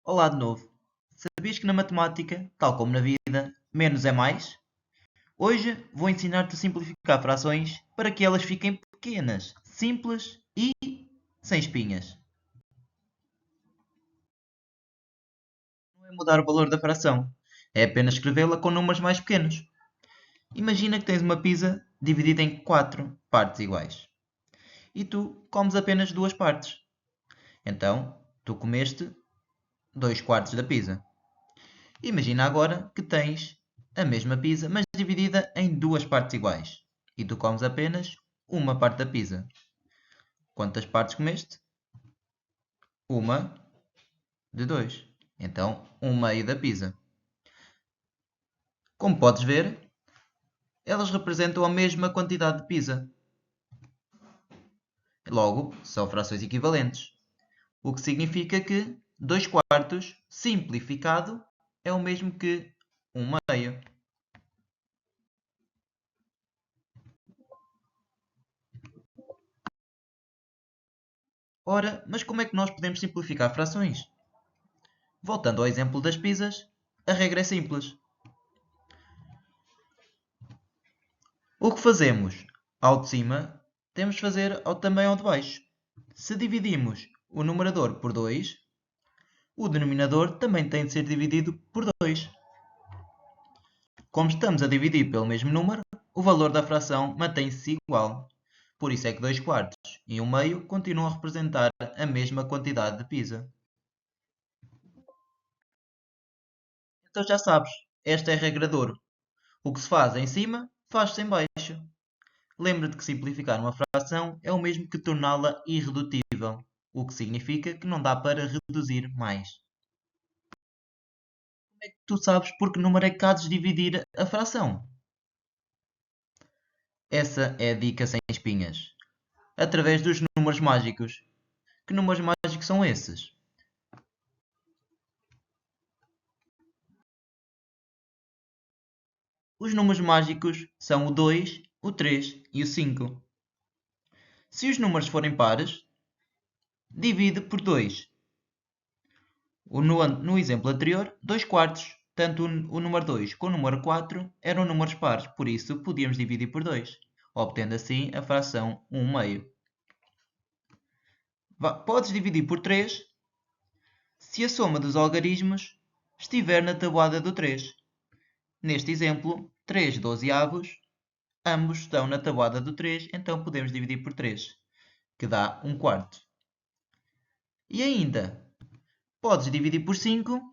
Olá de novo. Sabias que na matemática, tal como na vida, menos é mais? Hoje vou ensinar-te a simplificar frações para que elas fiquem pequenas, simples e sem espinhas. Não é mudar o valor da fração, é apenas escrevê-la com números mais pequenos. Imagina que tens uma pizza dividida em 4 partes iguais e tu comes apenas 2 partes. Então, tu comeste 2 quartos da pizza. Imagina agora que tens a mesma pizza, mas dividida em 2 partes iguais. E tu comes apenas uma parte da pizza. Quantas partes comeste? Uma de 2. Então, um meio da pizza. Como podes ver, elas representam a mesma quantidade de pizza. Logo, são frações equivalentes. O que significa que 2 quartos simplificado é o mesmo que um meio. Ora, mas como é que nós podemos simplificar frações? Voltando ao exemplo das pizzas, a regra é simples. O que fazemos ao de cima, temos de fazer também ao de baixo. Se dividimos o numerador por 2, o denominador também tem de ser dividido por 2. Como estamos a dividir pelo mesmo número, o valor da fração mantém-se igual. Por isso é que 2 quartos e 1 meio continuam a representar a mesma quantidade de pizza. Então já sabes, esta é a regra de ouro. O que se faz em cima, faz-se em baixo. Lembra-te que simplificar uma fração é o mesmo que torná-la irredutível, o que significa que não dá para reduzir mais. Como é que tu sabes por que número é que há de dividir a fração? Essa é a dica sem espinhas. Através dos números mágicos. Que números mágicos são esses? Os números mágicos são o 2, o 3 e o 5. Se os números forem pares, divide por 2. No exemplo anterior, 2 quartos. Tanto o número 2 como o número 4 eram números pares, por isso podíamos dividir por 2, obtendo assim a fração 1 meio. Podes dividir por 3 se a soma dos algarismos estiver na tabuada do 3. Neste exemplo, 3 dozeavos, ambos estão na tabuada do 3, então podemos dividir por 3, que dá 1 quarto. E ainda, podes dividir por 5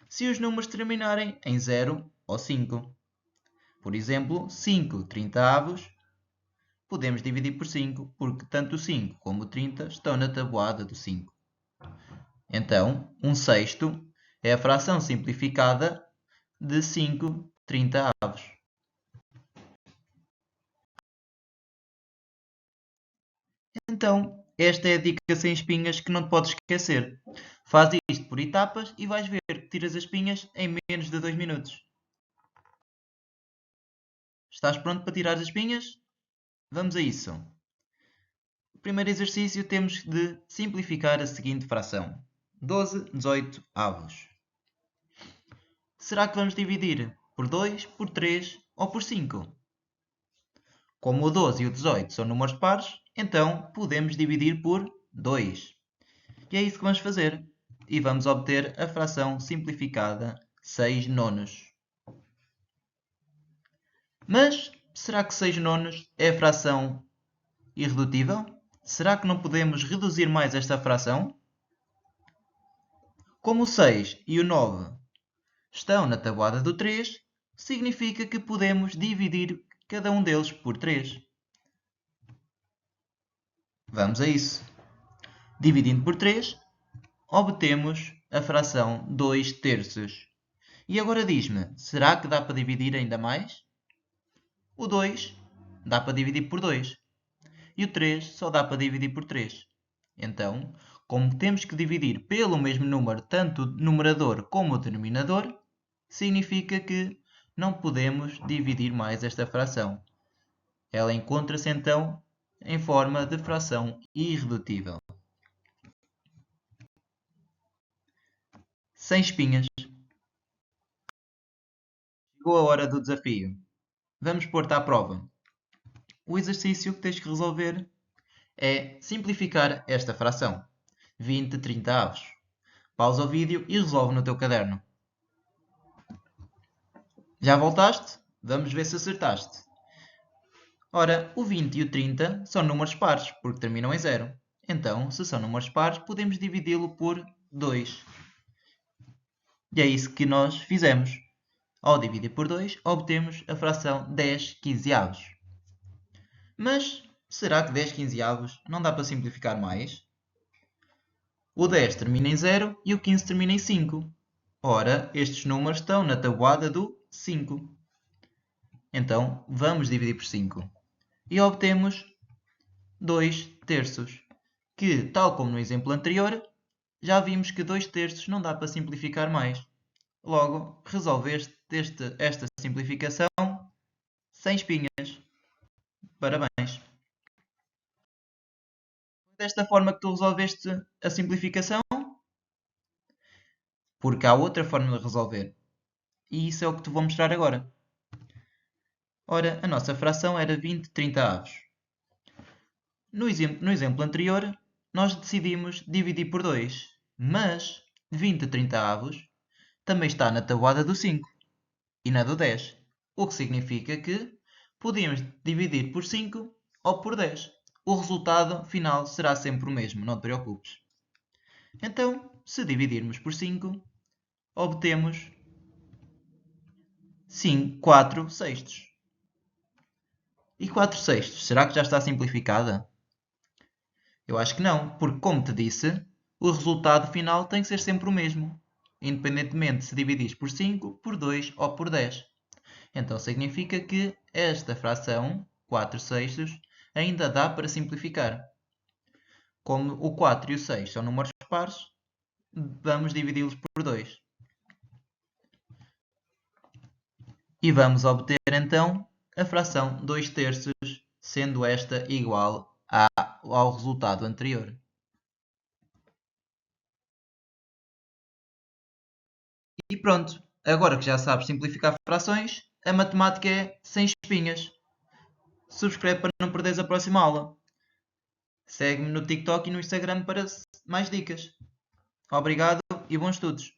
se os números terminarem em 0 ou 5. Por exemplo, 5 trintaavos podemos dividir por 5, porque tanto o 5 como o 30 estão na tabuada do 5. Então, 1/6 é a fração simplificada de 5 trintaavos. Então, esta é a dica sem espinhas que não te podes esquecer. Faz isto por etapas e vais ver que tiras as espinhas em menos de 2 minutos. Estás pronto para tirar as espinhas? Vamos a isso. No primeiro exercício temos de simplificar a seguinte fração. 12/18 avos. Será que vamos dividir por 2, por 3 ou por 5? Como o 12 e o 18 são números pares, então podemos dividir por 2. E é isso que vamos fazer. E vamos obter a fração simplificada 6 nonos. Mas será que 6 nonos é a fração irredutível? Será que não podemos reduzir mais esta fração? Como o 6 e o 9 estão na tabuada do 3, significa que podemos dividir cada um deles por 3. Vamos a isso. Dividindo por 3, obtemos a fração 2 terços. E agora diz-me, será que dá para dividir ainda mais? O 2 dá para dividir por 2. E o 3 só dá para dividir por 3. Então, como temos que dividir pelo mesmo número tanto o numerador como o denominador, significa que não podemos dividir mais esta fração. Ela encontra-se então em forma de fração irredutível. sem espinhas. Chegou a hora do desafio. Vamos pôr-te à prova. O exercício que tens que resolver é simplificar esta fração. 20 30 avos. Pausa o vídeo e resolve no teu caderno. Já voltaste? Vamos ver se acertaste. Ora, o 20 e o 30 são números pares, porque terminam em 0. Então, se são números pares, podemos dividi-lo por 2. E é isso que nós fizemos. Ao dividir por 2, obtemos a fração 10 15avos. Mas, será que 10 15avos não dá para simplificar mais? O 10 termina em 0 e o 15 termina em 5. Ora, estes números estão na tabuada do 5. Então, vamos dividir por 5. E obtemos 2 terços, que, tal como no exemplo anterior, já vimos que 2 terços não dá para simplificar mais. Logo, resolveste esta simplificação sem espinhas. Parabéns! Foi desta forma que tu resolveste a simplificação? Porque há outra forma de resolver. E isso é o que te vou mostrar agora. Ora, a nossa fração era 20 30avos. No exemplo anterior, nós decidimos dividir por 2, mas 20 30avos também está na tabuada do 5 e na do 10, o que significa que podemos dividir por 5 ou por 10. O resultado final será sempre o mesmo, não te preocupes. Então, se dividirmos por 5, obtemos 4 sextos. E 4 sextos, será que já está simplificada? Eu acho que não, porque como te disse, o resultado final tem que ser sempre o mesmo, independentemente se dividires por 5, por 2 ou por 10. Então significa que esta fração, 4 sextos, ainda dá para simplificar. Como o 4 e o 6 são números pares, vamos dividi-los por 2. E vamos obter então a fração 2 terços, sendo esta igual ao resultado anterior. E pronto, agora que já sabes simplificar frações, a matemática é sem espinhas. Subscreve para não perderes a próxima aula. Segue-me no TikTok e no Instagram para mais dicas. Obrigado e bons estudos!